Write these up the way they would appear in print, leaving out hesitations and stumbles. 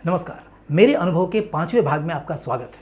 नमस्कार, मेरे अनुभव के 5वें भाग में आपका स्वागत है।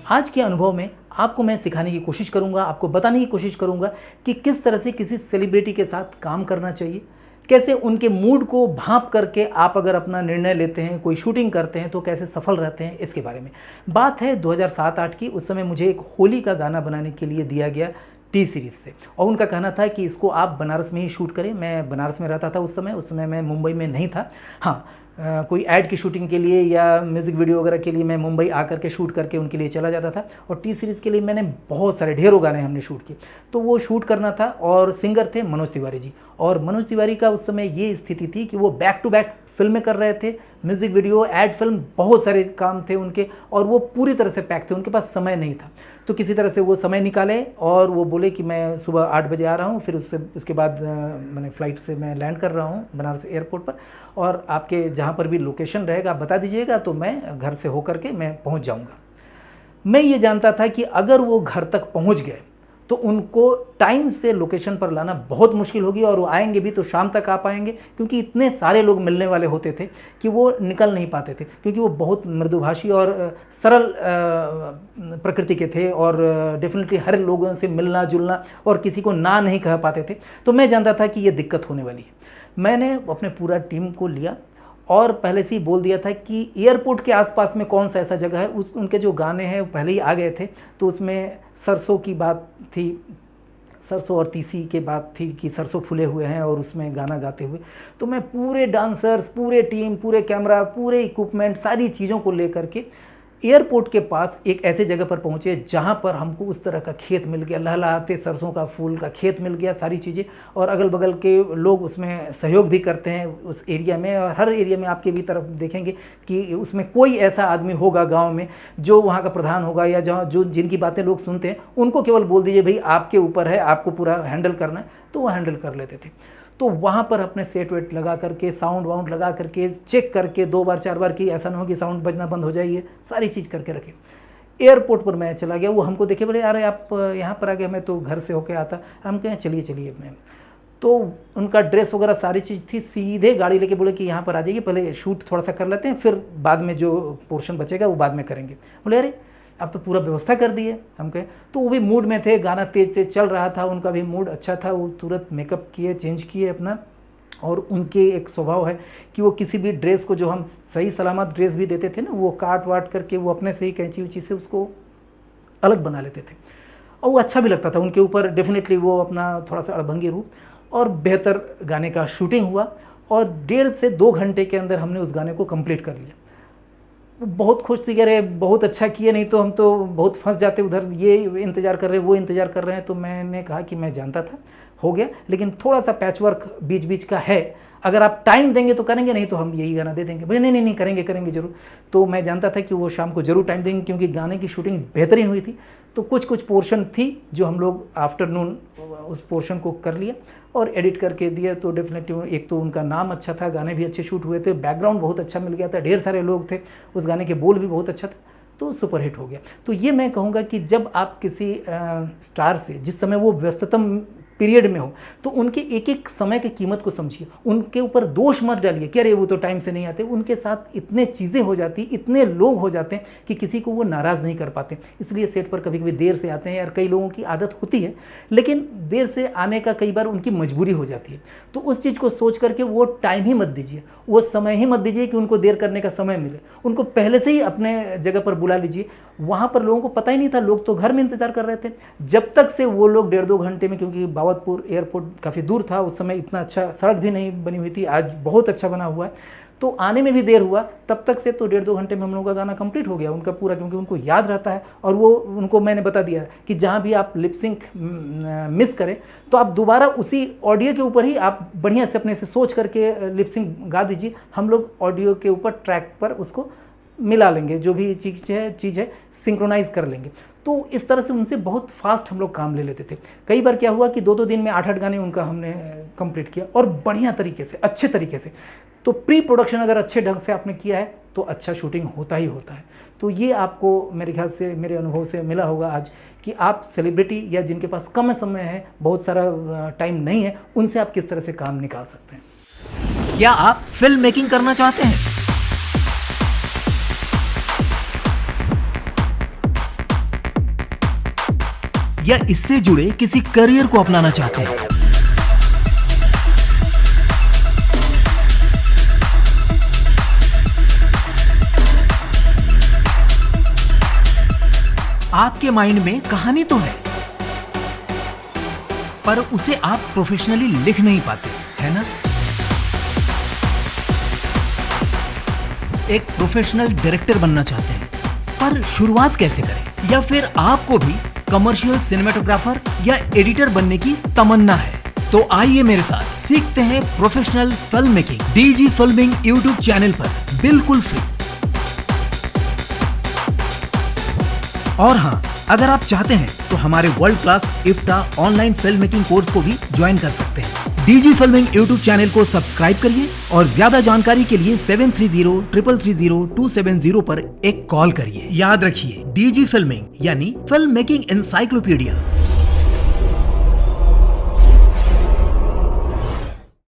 आज के अनुभव में आपको मैं सिखाने की कोशिश करूंगा, आपको बताने की कोशिश करूंगा कि किस तरह से किसी सेलिब्रिटी के साथ काम करना चाहिए, कैसे उनके मूड को भांप करके आप अगर अपना निर्णय लेते हैं, कोई शूटिंग करते हैं तो कैसे सफल रहते हैं, इसके बारे में। बात है 2007-8 की। उस समय मुझे एक होली का गाना बनाने के लिए दिया गया टी सीरीज़ से, और उनका कहना था कि इसको आप बनारस में ही शूट करें। मैं बनारस में रहता था उस समय मैं मुंबई में नहीं था। हाँ, कोई ऐड की शूटिंग के लिए या म्यूज़िक वीडियो वगैरह के लिए मैं मुंबई आकर के शूट करके उनके लिए चला जाता था। और टी सीरीज़ के लिए मैंने बहुत सारे ढेरों गाने हमने शूट किए, तो वो शूट करना था। और सिंगर थे मनोज तिवारी जी, और मनोज तिवारी का उस समय ये स्थिति थी कि वो बैक टू बैक फिल्में कर रहे थे, म्यूज़िक वीडियो, ऐड फिल्म, बहुत सारे काम थे उनके, और वो पूरी तरह से पैक थे, उनके पास समय नहीं था। तो किसी तरह से वो समय निकाले और वो बोले कि मैं सुबह 8 बजे आ रहा हूँ, फिर उसके बाद मैंने फ़्लाइट से मैं लैंड कर रहा हूँ बनारस एयरपोर्ट पर, और आपके जहाँ पर भी लोकेशन रहेगा आप बता दीजिएगा, तो मैं घर से होकर के मैं पहुँच जाऊँगा। मैं ये जानता था कि अगर वो घर तक पहुँच गए तो उनको टाइम से लोकेशन पर लाना बहुत मुश्किल होगी, और वो आएंगे भी तो शाम तक आ पाएंगे, क्योंकि इतने सारे लोग मिलने वाले होते थे कि वो निकल नहीं पाते थे, क्योंकि वो बहुत मृदुभाषी और सरल प्रकृति के थे, और डेफिनेटली हर लोगों से मिलना जुलना और किसी को ना नहीं कह पाते थे। तो मैं जानता था कि ये दिक्कत होने वाली है। मैंने अपने पूरा टीम को लिया और पहले से ही बोल दिया था कि एयरपोर्ट के आसपास में कौन सा ऐसा जगह है। उनके जो गाने हैं वो पहले ही आ गए थे, तो उसमें सरसों की बात थी, सरसों और तीसी के बात थी कि सरसों फूले हुए हैं और उसमें गाना गाते हुए। तो मैं पूरे डांसर्स, पूरे टीम, पूरे कैमरा, पूरे इक्विपमेंट, सारी चीज़ों को लेकर के एयरपोर्ट के पास एक ऐसे जगह पर पहुँचे जहाँ पर हमको उस तरह का खेत मिल गया, लहलहाते सरसों का फूल का खेत मिल गया, सारी चीज़ें, और अगल बगल के लोग उसमें सहयोग भी करते हैं उस एरिया में। और हर एरिया में आपके भी तरफ देखेंगे कि उसमें कोई ऐसा आदमी होगा गांव में जो वहाँ का प्रधान होगा, या जहाँ जो जिनकी बातें लोग सुनते हैं, उनको केवल बोल दीजिए भाई आपके ऊपर है, आपको पूरा हैंडल करना है, तो वो हैंडल कर लेते थे। तो वहाँ पर अपने सेट वेट लगा करके, साउंड वाउंड लगा करके, चेक करके 2 बार 4 बार कि ऐसा ना हो कि साउंड बजना बंद हो जाइए, सारी चीज़ करके रखे। एयरपोर्ट पर मैं चला गया, वो हमको देखे, बोले अरे आप यहाँ पर आ गए, मैं तो घर से होके आता। हम कहें चलिए चलिए। मैं तो उनका ड्रेस वगैरह सारी चीज़ थी, सीधे गाड़ी लेके बोले कि यहाँ पर आ जाइए, पहले शूट थोड़ा सा कर लेते हैं, फिर बाद में जो पोर्शन बचेगा वो बाद में करेंगे। बोले अरे आप तो पूरा व्यवस्था कर दिए। हम कहे, तो वो भी मूड में थे, गाना तेज तेज चल रहा था, उनका भी मूड अच्छा था, वो तुरंत मेकअप किए, चेंज किए अपना। और उनके एक स्वभाव है कि वो किसी भी ड्रेस को, जो हम सही सलामत ड्रेस भी देते थे ना, वो काट वाट करके वो अपने से ही कैंची उची से उसको अलग बना लेते थे, और वो अच्छा भी लगता था उनके ऊपर। डेफिनेटली वो अपना थोड़ा सा अड़भंगी रूप, और बेहतर गाने का शूटिंग हुआ, और 1.5 से 2 घंटे के अंदर हमने उस गाने को कंप्लीट कर लिया। वो बहुत खुश थी, कह रहे बहुत अच्छा किए, नहीं तो हम तो बहुत फंस जाते उधर, ये इंतज़ार कर रहे हैं, वो इंतज़ार कर रहे हैं। तो मैंने कहा कि मैं जानता था हो गया, लेकिन थोड़ा सा पैच वर्क बीच बीच का है, अगर आप टाइम देंगे तो करेंगे, नहीं तो हम यही गाना दे देंगे। बोले नहीं करेंगे ज़रूर। तो मैं जानता था कि वो शाम को ज़रूर टाइम देंगे, क्योंकि गाने की शूटिंग बेहतरीन हुई थी। तो कुछ पोर्शन थी जो हम लोग आफ्टरनून उस पोर्शन को कर लिया और एडिट करके दिया। तो डेफिनेटली एक तो उनका नाम अच्छा था, गाने भी अच्छे शूट हुए थे, बैकग्राउंड बहुत अच्छा मिल गया था, ढेर सारे लोग थे, उस गाने के बोल भी बहुत अच्छा था, तो सुपर हिट हो गया। तो ये मैं कहूँगा कि जब आप किसी स्टार से, जिस समय वो व्यस्ततम पीरियड में हो, तो उनके एक एक समय की कीमत को समझिए, उनके ऊपर दोष मत डालिए कि अरे वो तो टाइम से नहीं आते। उनके साथ इतने चीज़ें हो जाती, इतने लोग हो जाते हैं कि किसी को वो नाराज़ नहीं कर पाते। इसलिए सेट पर कभी कभी देर से आते हैं, यार कई लोगों की आदत होती है, लेकिन देर से आने का कई बार उनकी मजबूरी हो जाती है। तो उस चीज़ को सोच करके वो टाइम ही मत दीजिए, वो समय ही मत दीजिए कि उनको देर करने का समय मिले। उनको पहले से ही अपने जगह पर बुला लीजिए। वहाँ पर लोगों को पता ही नहीं था, लोग तो घर में इंतज़ार कर रहे थे। जब तक से वो लोग 1.5-2 घंटे में, क्योंकि बावतपुर एयरपोर्ट काफ़ी दूर था, उस समय इतना अच्छा सड़क भी नहीं बनी हुई थी, आज बहुत अच्छा बना हुआ है, तो आने में भी देर हुआ। तब तक से तो 1.5-2 घंटे में हम लोगों का गाना कंप्लीट हो गया उनका पूरा, क्योंकि उनको याद रहता है। और वो उनको मैंने बता दिया कि जहाँ भी आप लिपसिंक मिस करें तो आप दोबारा उसी ऑडियो के ऊपर ही आप बढ़िया से अपने से सोच करके लिपसिंक गा दीजिए, हम लोग ऑडियो के ऊपर ट्रैक पर उसको मिला लेंगे, जो भी चीज़ है सिंक्रोनाइज़ कर लेंगे। तो तो इस तरह से उनसे बहुत फास्ट हम लोग काम ले लेते थे। कई बार क्या हुआ कि 2-2 दिन में 8-8 गाने उनका हमने कंप्लीट किया और बढ़िया तरीके से, अच्छे तरीके से। तो प्री प्रोडक्शन अगर अच्छे ढंग से आपने किया है तो अच्छा शूटिंग होता ही होता है। तो ये आपको मेरे ख्याल से, मेरे अनुभव से मिला होगा आज कि आप सेलिब्रिटी या जिनके पास कम समय है, बहुत सारा टाइम नहीं है, उनसे आप किस तरह से काम निकाल सकते हैं। क्या आप फिल्म मेकिंग करना चाहते हैं? या इससे जुड़े किसी करियर को अपनाना चाहते हैं? आपके माइंड में कहानी तो है, पर उसे आप प्रोफेशनली लिख नहीं पाते, है ना? एक प्रोफेशनल डायरेक्टर बनना चाहते हैं, पर शुरुआत कैसे करें? या फिर आपको भी कमर्शियल सिनेमेटोग्राफर या एडिटर बनने की तमन्ना है? तो आइए मेरे साथ सीखते हैं professional film making DG filming YouTube channel पर, बिल्कुल फ्री। और हाँ, अगर आप चाहते हैं तो हमारे world class IFTA online film making course को भी ज्वाइन कर सकते हैं। डीजी फिल्मिंग यूट्यूब चैनल को सब्सक्राइब करिए और ज्यादा जानकारी के लिए 7303330270 पर एक कॉल करिए। याद रखिए, डीजी फिल्मिंग यानी फिल्म मेकिंग एनसाइक्लोपीडिया।